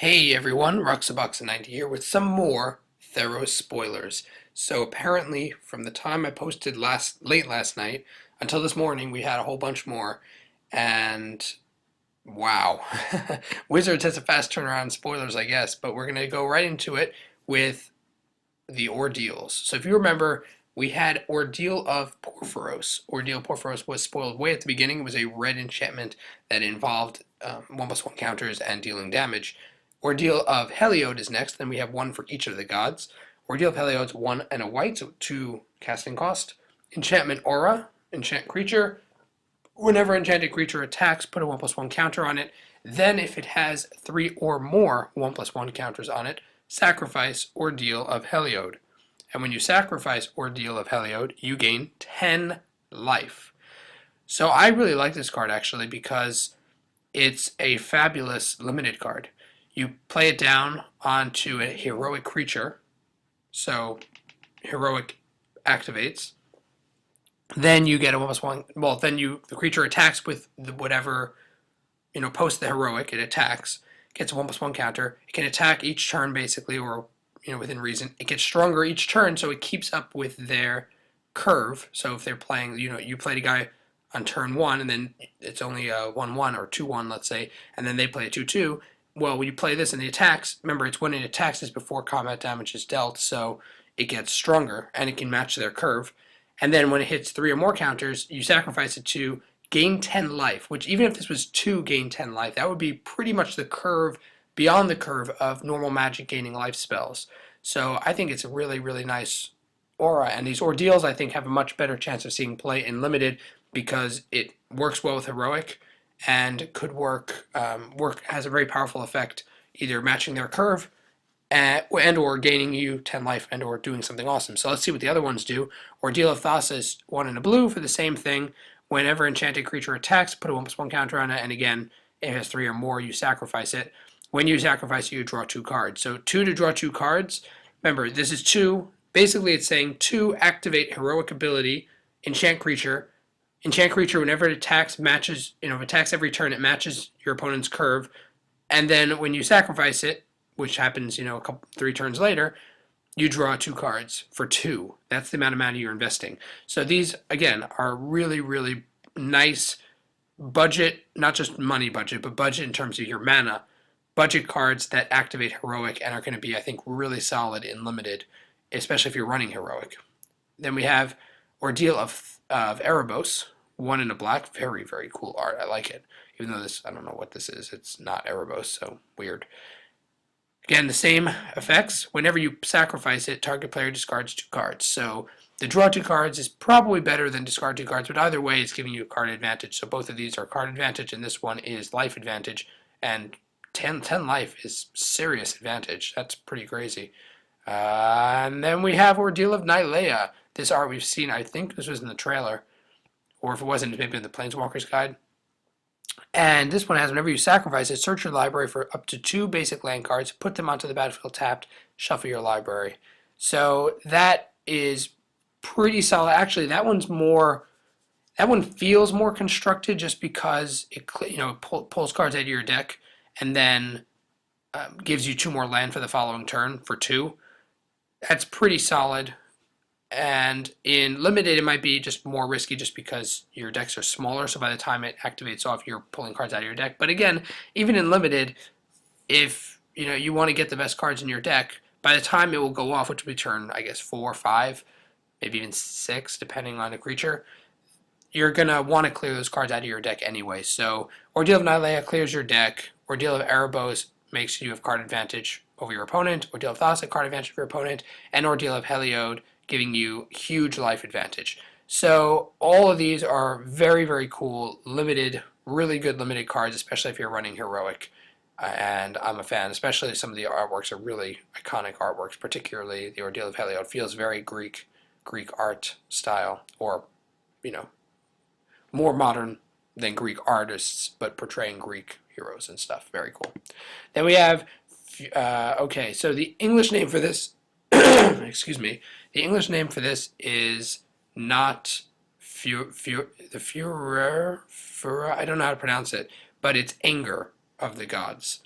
Hey everyone, Ruxabox90 here with some more Theros spoilers. So apparently, from the time I posted late last night until this morning, we had a whole bunch more, and wow, Wizards has a fast turnaround in spoilers, I guess. But we're gonna go right into it with the Ordeals. So if you remember, we had Ordeal of Porphyros. Ordeal Porphyros was spoiled way at the beginning. It was a red enchantment that involved 1+1 counters and dealing damage. Ordeal of Heliod is next, then we have one for each of the gods. Ordeal of Heliod's 1 and a white, so 2 casting cost. Enchantment Aura, enchant creature. Whenever enchanted creature attacks, put a 1+1 counter on it. Then, if it has 3 or more 1+1 counters on it, sacrifice Ordeal of Heliod. And when you sacrifice Ordeal of Heliod, you gain 10 life. So I really like this card actually because it's a fabulous limited card. You play it down onto a heroic creature, so heroic activates. Then you get a 1+1. Well, then the creature attacks with whatever post the heroic. It attacks, gets a 1+1 counter. It can attack each turn basically, or within reason. It gets stronger each turn, so it keeps up with their curve. So if they're playing, you played a guy on turn 1, and then it's only a 1/1 or 2/1, let's say, and then they play a 2/2. Well, when you play this and the attacks, remember it's when it attacks is before combat damage is dealt, so it gets stronger and it can match their curve. And then when it hits 3 or more counters, you sacrifice it to gain 10 life, which even if this was 2 gain 10 life, that would be pretty much the curve, beyond the curve of normal magic gaining life spells. So I think it's a really, really nice aura, and these ordeals I think have a much better chance of seeing play in limited because it works well with heroic and could has a very powerful effect, either matching their curve and or gaining you 10 life and or doing something awesome. So let's see what the other ones do. Ordeal of Thassa is 1 in a blue for the same thing. Whenever enchanted creature attacks, put a 1+1 counter on it, and again, if it has 3 or more, you sacrifice it. When you sacrifice it, you draw 2 cards. So 2 to draw 2 cards. Remember, this is 2. Basically, it's saying 2 activate heroic ability, enchant creature. Enchant creature, whenever it attacks, matches, if it attacks every turn, it matches your opponent's curve. And then when you sacrifice it, which happens, 3 turns later, you draw 2 cards for 2. That's the amount of money you're investing. So these, again, are really, really nice budget, not just money budget, but budget in terms of your mana, budget cards that activate heroic and are going to be, I think, really solid in limited, especially if you're running heroic. Then we have Ordeal of Erebos, 1 in a black. Very, very cool art. I like it. Even though this, I don't know what this is. It's not Erebos, so weird. Again, the same effects. Whenever you sacrifice it, target player discards 2 cards. So the draw 2 cards is probably better than discard 2 cards, but either way, it's giving you a card advantage. So both of these are card advantage, and this one is life advantage. And 10 life is serious advantage. That's pretty crazy. And then we have Ordeal of Nylea. This art we've seen, I think this was in the trailer, or if it wasn't, maybe in the Planeswalker's Guide. And this one has, whenever you sacrifice it, search your library for up to 2 basic land cards, put them onto the battlefield tapped, shuffle your library. So that is pretty solid. Actually, that one feels more constructed just because it pulls cards out of your deck and then gives you 2 more land for the following turn for 2. That's pretty solid. And in limited, it might be just more risky just because your decks are smaller. So by the time it activates off, you're pulling cards out of your deck. But again, even in limited, if you want to get the best cards in your deck, by the time it will go off, which will be turn, I guess, 4 or 5, maybe even 6, depending on the creature, you're going to want to clear those cards out of your deck anyway. So Ordeal of Nylea clears your deck. Ordeal of Erebos makes you have card advantage over your opponent. Ordeal of Thassa, card advantage over your opponent. And Ordeal of Heliod, giving you huge life advantage. So all of these are very, very cool, limited, really good limited cards, especially if you're running heroic. And I'm a fan, especially some of the artworks are really iconic artworks, particularly the Ordeal of Heliod feels very Greek art style, or, more modern than Greek artists, but portraying Greek heroes and stuff. Very cool. Then we have, okay, so the English name for this, excuse me, the English name for this is not the Furor, I don't know how to pronounce it, but it's Anger of the Gods.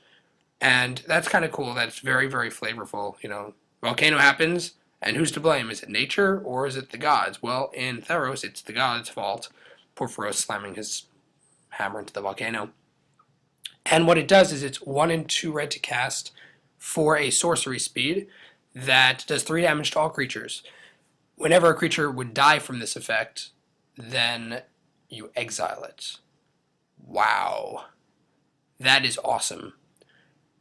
And that's kind of cool. That's very, very flavorful. You know, volcano happens, and who's to blame? Is it nature or is it the gods? Well, in Theros, it's the gods' fault. Poor Theros slamming his hammer into the volcano. And what it does is it's 1 and 2 red to cast for a sorcery speed that does 3 damage to all creatures. Whenever a creature would die from this effect, then you exile it. Wow. That is awesome.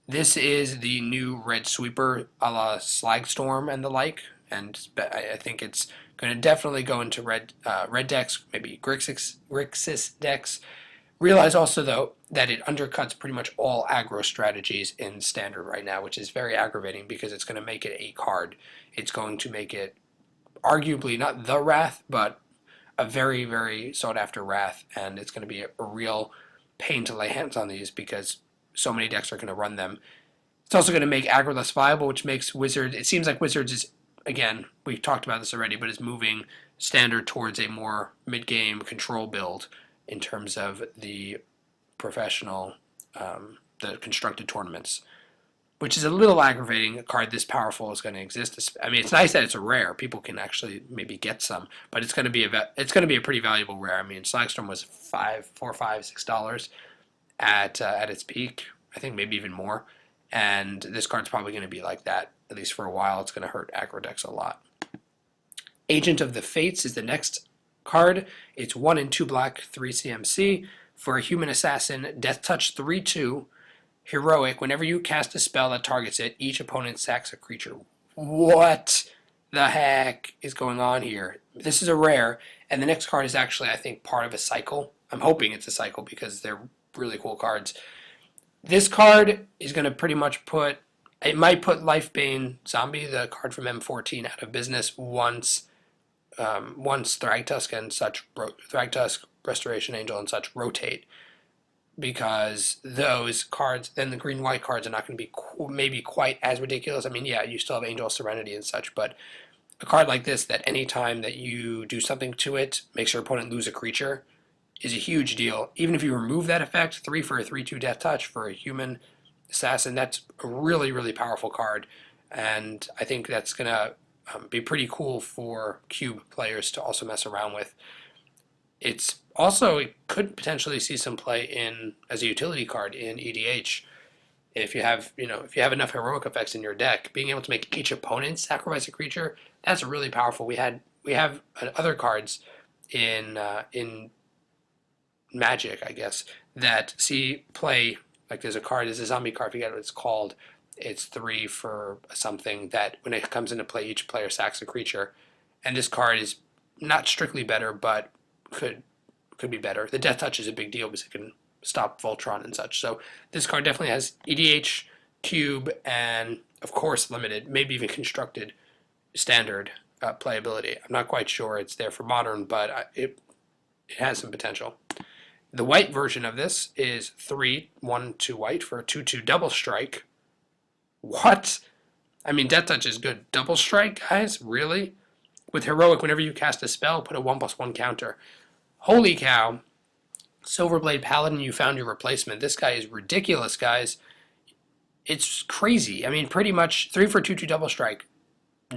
This is the new red sweeper a la Slagstorm and the like, and I think it's going to definitely go into red decks, maybe Grixis decks. Realize also, though, that it undercuts pretty much all aggro strategies in Standard right now, which is very aggravating because it's going to make it a card. It's going to make it arguably not the Wrath, but a very, very sought-after Wrath, and it's going to be a real pain to lay hands on these because so many decks are going to run them. It's also going to make aggro less viable, which makes Wizards... It seems like Wizards is, again, we've talked about this already, but is moving Standard towards a more mid-game control build in terms of the professional, the constructed tournaments, which is a little aggravating. A card this powerful is going to exist. I mean, it's nice that it's a rare. People can actually maybe get some, but it's going to be a pretty valuable rare. I mean, Slagstorm was $4, $5, $6 at its peak. I think maybe even more. And this card's probably going to be like that at least for a while. It's going to hurt aggro decks a lot. Agent of the Fates is the next card. It's 1 and 2 black, 3 CMC for a human assassin. Death touch 3/2. Heroic. Whenever you cast a spell that targets it, each opponent sacks a creature. What the heck is going on here? This is a rare, and the next card is actually, I think, part of a cycle. I'm hoping it's a cycle because they're really cool cards. This card is going to pretty much put... It might put Lifebane Zombie, the card from M14, out of business once Thragtusk and such, Thragtusk, Restoration Angel and such rotate, because those cards, then the green-white cards are not going to be maybe quite as ridiculous. I mean, yeah, you still have Angel Serenity and such, but a card like this that any time that you do something to it makes your opponent lose a creature is a huge deal. Even if you remove that effect, 3 for a 3/2 Death Touch for a human assassin, that's a really, really powerful card, and I think that's going to be pretty cool for cube players to also mess around with. It's also, it could potentially see some play in as a utility card in EDH. If you have, if you have enough heroic effects in your deck, being able to make each opponent sacrifice a creature, that's really powerful. We have other cards in Magic, I guess, that see play. Like there's a zombie card, I forget what it's called. It's 3 for something that when it comes into play, each player sacks a creature. And this card is not strictly better, but could be better. The Death Touch is a big deal because it can stop Voltron and such. So this card definitely has EDH, Cube, and of course limited, maybe even constructed Standard playability. I'm not quite sure it's there for Modern, but it has some potential. The white version of this is 3, 1, 2 white for a 2/2 double strike. What? I mean, Death Touch is good. Double strike, guys? Really? With Heroic, whenever you cast a spell, put a 1/1 counter. Holy cow. Silverblade Paladin, you found your replacement. This guy is ridiculous, guys. It's crazy. I mean, pretty much 3 for 2/2 double strike.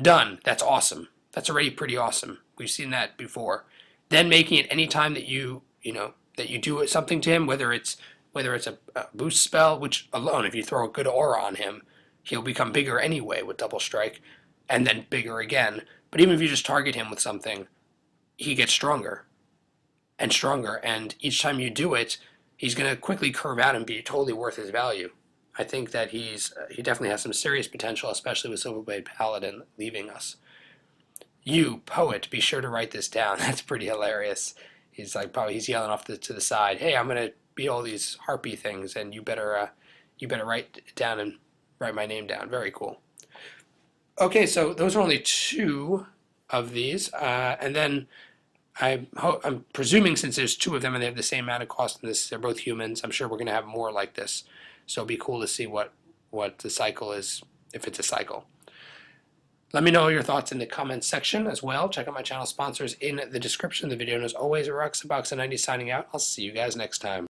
Done. That's awesome. That's already pretty awesome. We've seen that before. Then making it any time that you do something to him, whether it's a boost spell, which alone, if you throw a good aura on him, he'll become bigger anyway with double strike, and then bigger again. But even if you just target him with something, he gets stronger and stronger, and each time you do it, he's going to quickly curve out and be totally worth his value. I think that he definitely has some serious potential, especially with Silverblade Paladin leaving us. You, poet, be sure to write this down. That's pretty hilarious. He's yelling off to the side, hey, I'm going to be all these harpy things, and you better write it down and write my name down. Very cool. Okay, so those are only 2 of these, and then I'm presuming since there's 2 of them and they have the same amount of cost in this, they're both humans, I'm sure we're going to have more like this. So it'll be cool to see what the cycle is, if it's a cycle. Let me know your thoughts in the comments section as well. Check out my channel sponsors in the description of the video. And as always, Roxabox90 signing out. I'll see you guys next time.